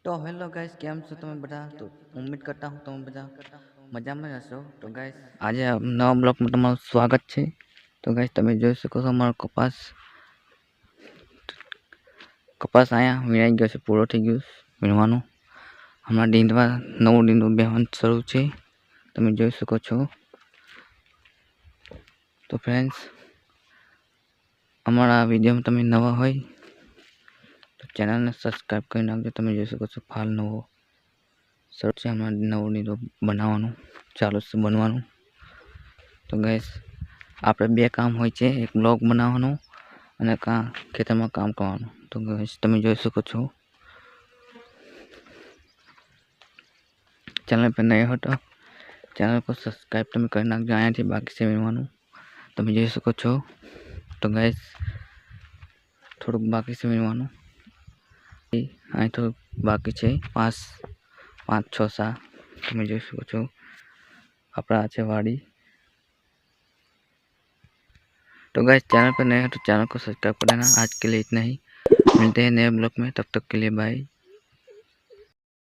तो hello guys કેમ છો તમે બધા તો ઉમ્મીદ કરતા હું તમે બધા મજામાં હશો તો ગાइस આજે નવા બ્લોગમાં તમારું સ્વાગત છે તો ગાइस તમે જોઈ શકો છો અમારો કપાસ આયા વીણાઈ ગયો છે પૂરો થઈ ગયો વીણવાનું હમણાં ડીંડવા નવું ડીંડું બેહવાનું શરૂ છે તમે જોઈ શકો છો તો ફ્રેન્ડ્સ અમારા વિડીયોમાં તમે નવા હોય तो चैनल ने सब्सक्राइब कर नाखजो તમે જોઈ શકો છો ફાલ નવો શરૂ છે હમણાં નવું ડીંડું બનાવવાનું ચાલુ છે બનવાનું તો ગાઈસ આપણે બે કામ હોય છે એક બ્લોગ બનાવવાનો અને ખેતરમાં કામ કરવાનું તો ગાઈસ તમે જોઈ શકો છો ચેનલ પર નયા હો તો ચેનલ को सब्सक्राइब તમે કરી નાખજો અહીંયાથી બાકી છે વિનવાનું તમે જોઈ શકો છો તો ગાઈસ થોડુંક બાકી છે વિનવાનું અહીં તો બાકી છે 5 6 સા તમે જોઈ શકો છો આપણા છે वाड़ी तो गाइस चैनल पर नए हैं तो चैनल को सब्सक्राइब कर देना आज के लिए इतना ही मिलते हैं नए ब्लॉग में तब तक के लिए बाय।